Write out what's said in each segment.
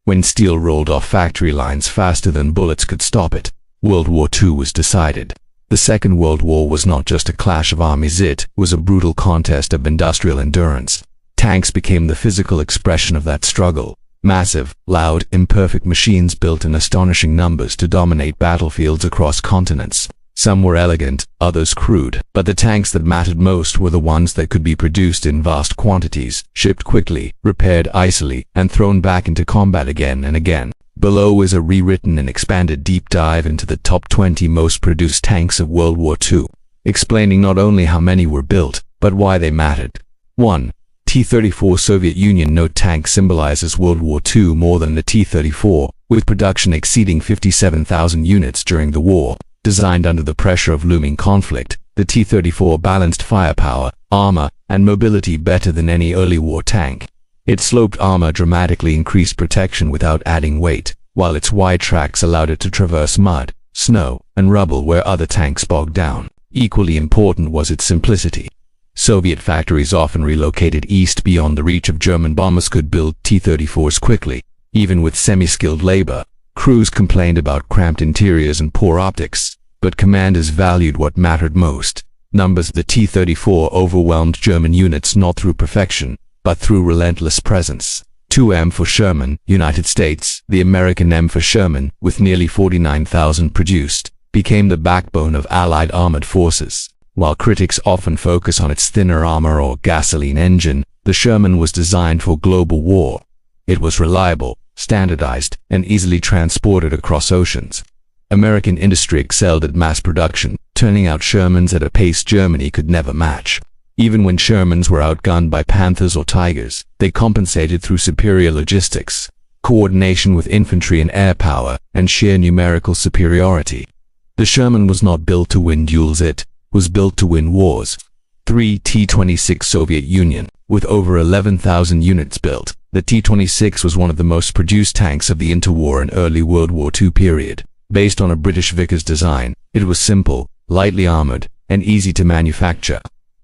when steel rolled off factory lines faster than bullets could stop it, World War II was decided. The Second World War was not just a clash of armies, it was a brutal contest of industrial endurance. Tanks became the physical expression of that struggle. Massive, loud, imperfect machines built in astonishing numbers to dominate battlefields across continents. Some were elegant, others crude, but the tanks that mattered most were the ones that could be produced in vast quantities, shipped quickly, repaired icily, and thrown back into combat again and again. Below is a rewritten and expanded deep dive into the top 20 most produced tanks of World War II, explaining not only how many were built, but why they mattered. 1. T-34 Soviet Union Note tank symbolizes World War II more than the T-34, with production exceeding 57,000 units during the war. Designed under the pressure of looming conflict, the T-34 balanced firepower, armor, and mobility better than any early war tank. Its sloped armor dramatically increased protection without adding weight, while its wide tracks allowed it to traverse mud, snow, and rubble where other tanks bogged down. Equally important was its simplicity. Soviet factories often relocated east beyond the reach of German bombers could build T-34s quickly, even with semi-skilled labor. Crews complained about cramped interiors and poor optics, but commanders valued what mattered most. Numbers. The T-34 overwhelmed German units not through perfection, but through relentless presence. 2M for Sherman, United States. The American M for Sherman, with nearly 49,000 produced, became the backbone of Allied armored forces. While critics often focus on its thinner armor or gasoline engine, the Sherman was designed for global war. It was reliable, standardized, and easily transported across oceans. American industry excelled at mass production, turning out Shermans at a pace Germany could never match. Even when Shermans were outgunned by Panthers or Tigers, they compensated through superior logistics, coordination with infantry and air power, and sheer numerical superiority. The Sherman was not built to win duels, it was built to win wars. 3. T-26 Soviet Union. With over 11,000 units built, the T-26 was one of the most produced tanks of the interwar and early World War II period. Based on a British Vickers design, it was simple, lightly armored, and easy to manufacture.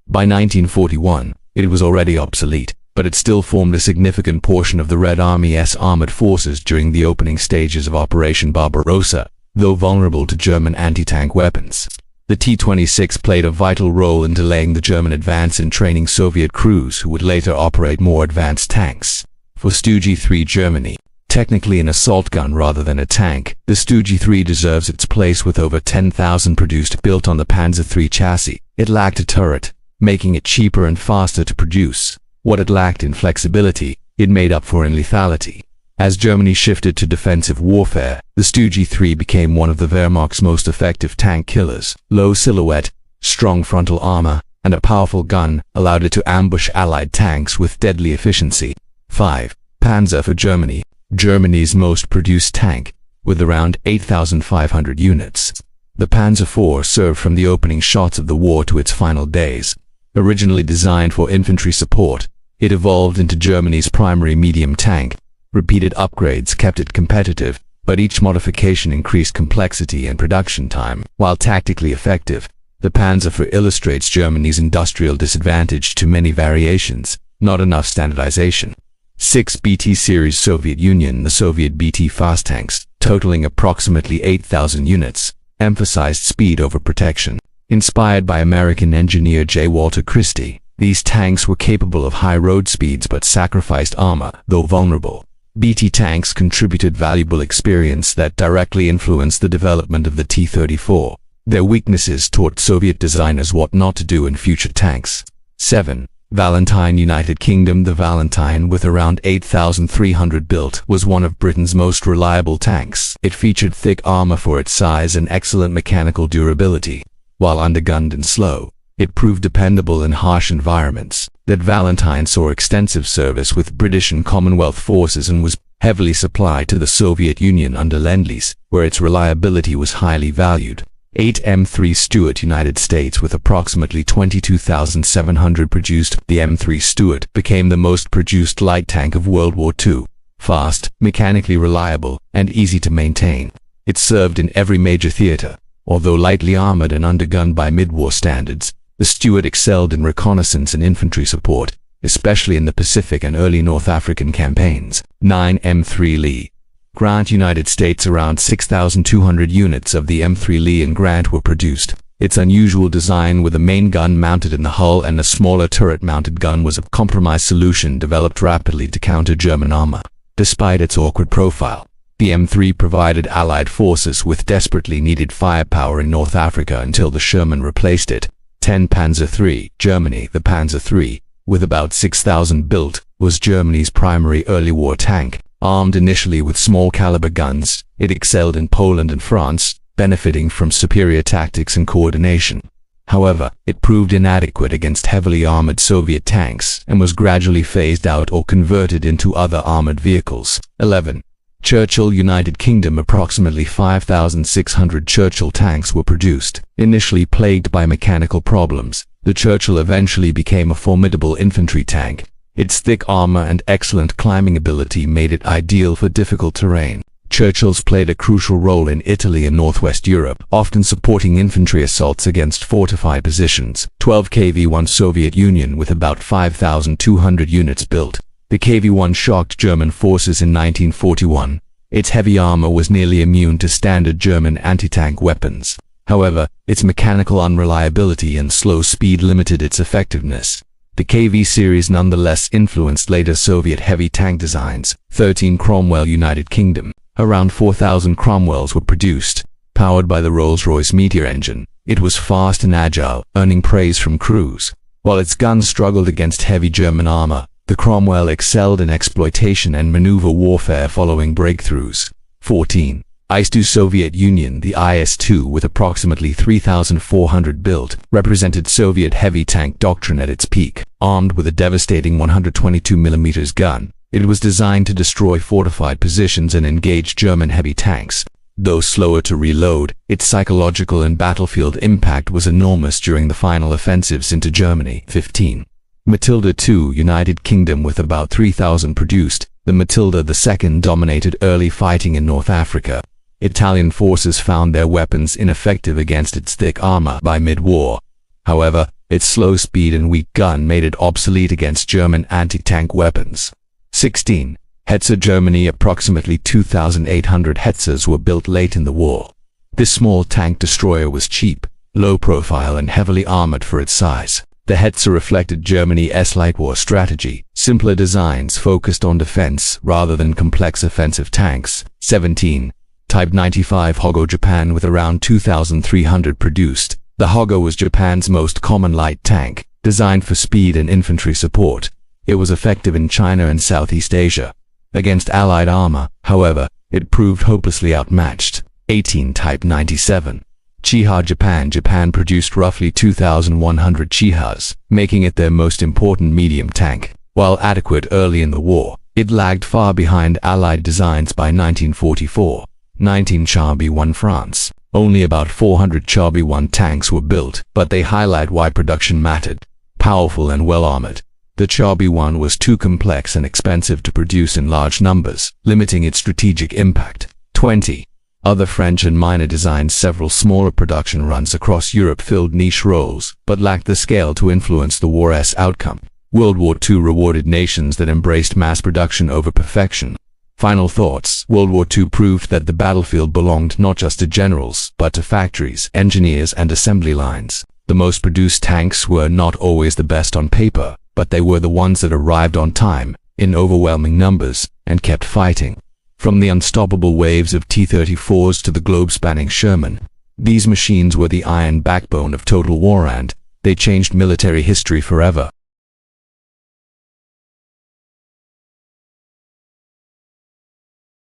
By 1941, it was already obsolete, but it still formed a significant portion of the Red Army's armored forces during the opening stages of Operation Barbarossa, though vulnerable to German anti-tank weapons. The T-26 played a vital role in delaying the German advance and training Soviet crews who would later operate more advanced tanks. For Stooge 3 Germany, technically an assault gun rather than a tank, the Stooge 3 deserves its place with over 10,000 produced built on the Panzer IV chassis. It lacked a turret, making it cheaper and faster to produce. What it lacked in flexibility, it made up for in lethality. As Germany shifted to defensive warfare, the Stooge 3 became one of the Wehrmacht's most effective tank killers. Low silhouette, strong frontal armor, and a powerful gun allowed it to ambush Allied tanks with deadly efficiency. 5. Panzer for Germany. Germany's most produced tank, with around 8,500 units. The Panzer IV served from the opening shots of the war to its final days. Originally designed for infantry support, it evolved into Germany's primary medium tank. Repeated upgrades kept it competitive, but each modification increased complexity and production time. While tactically effective, the Panzer IV illustrates Germany's industrial disadvantage to many variations, not enough standardization. 6. BT Series Soviet Union. The Soviet BT fast tanks, totaling approximately 8,000 units, emphasized speed over protection. Inspired by American engineer J. Walter Christie, these tanks were capable of high road speeds but sacrificed armor, though vulnerable. BT tanks contributed valuable experience that directly influenced the development of the T-34. Their weaknesses taught Soviet designers what not to do in future tanks. 7. Valentine United Kingdom. The Valentine, with around 8,300 built, was one of Britain's most reliable tanks. It featured thick armor for its size and excellent mechanical durability. While undergunned and slow, it proved dependable in harsh environments. That Valentine saw extensive service with British and Commonwealth forces and was heavily supplied to the Soviet Union under Lend-Lease, where its reliability was highly valued. 8. M3 Stuart. United States. With approximately 22,700 produced, the M3 Stuart became the most produced light tank of World War II. Fast, mechanically reliable, and easy to maintain. It served in every major theater. Although lightly armored and undergunned by mid-war standards, the Stuart excelled in reconnaissance and infantry support, especially in the Pacific and early North African campaigns. 9. M3 Lee. Grant United States around 6,200 units of the M3 Lee and Grant were produced. Its unusual design with a main gun mounted in the hull and a smaller turret-mounted gun was a compromise solution developed rapidly to counter German armor. Despite its awkward profile, the M3 provided Allied forces with desperately needed firepower in North Africa until the Sherman replaced it. 10 Panzer III, Germany. The Panzer III, with about 6,000 built, was Germany's primary early war tank. Armed initially with small-caliber guns, it excelled in Poland and France, benefiting from superior tactics and coordination. However, it proved inadequate against heavily armored Soviet tanks and was gradually phased out or converted into other armored vehicles. 11. Churchill, United Kingdom. Approximately 5,600 Churchill tanks were produced. Initially plagued by mechanical problems, the Churchill eventually became a formidable infantry tank. Its thick armor and excellent climbing ability made it ideal for difficult terrain. Churchills played a crucial role in Italy and Northwest Europe, often supporting infantry assaults against fortified positions. 12 KV-1 Soviet Union. With about 5,200 units built, the KV-1 shocked German forces in 1941. Its heavy armor was nearly immune to standard German anti-tank weapons. However, its mechanical unreliability and slow speed limited its effectiveness. The KV series nonetheless influenced later Soviet heavy tank designs. 13 Cromwell, United Kingdom. Around 4,000 Cromwells were produced, powered by the Rolls-Royce Meteor engine. It was fast and agile, earning praise from crews. While its guns struggled against heavy German armor, the Cromwell excelled in exploitation and maneuver warfare following breakthroughs. 14. IS-2 Soviet Union. The IS-2, with approximately 3,400 built, represented Soviet heavy tank doctrine at its peak. Armed with a devastating 122mm gun, it was designed to destroy fortified positions and engage German heavy tanks. Though slower to reload, its psychological and battlefield impact was enormous during the final offensives into Germany. 15. Matilda II, United Kingdom. With about 3,000 produced, the Matilda II dominated early fighting in North Africa. Italian forces found their weapons ineffective against its thick armor by mid-war. However, its slow speed and weak gun made it obsolete against German anti-tank weapons. 16. Hetzer, Germany. Approximately 2,800 Hetzers were built late in the war. This small tank destroyer was cheap, low profile and heavily armored for its size. The Hetzer reflected Germany's light war strategy, simpler designs focused on defense rather than complex offensive tanks. 17. Type 95 Hogo, Japan. With around 2,300 produced, the Hogo was Japan's most common light tank, designed for speed and infantry support. It was effective in China and Southeast Asia. Against Allied armor, however, it proved hopelessly outmatched. 18. Type 97 Chiha, Japan. Japan produced roughly 2,100 Chihas, making it their most important medium tank. While adequate early in the war, it lagged far behind Allied designs by 1944. 19. Charby 1, France. Only about 400 Charby 1 tanks were built, but they highlight why production mattered. Powerful and well-armored, the Charby 1 was too complex and expensive to produce in large numbers, limiting its strategic impact. 20. Other French and minor designs. Several smaller production runs across Europe filled niche roles, but lacked the scale to influence the war's outcome. World War II rewarded nations that embraced mass production over perfection. Final thoughts. World War II proved that the battlefield belonged not just to generals, but to factories, engineers, and assembly lines. The most produced tanks were not always the best on paper, but they were the ones that arrived on time, in overwhelming numbers, and kept fighting. From the unstoppable waves of T-34s to the globe-spanning Sherman, these machines were the iron backbone of total war, and they changed military history forever.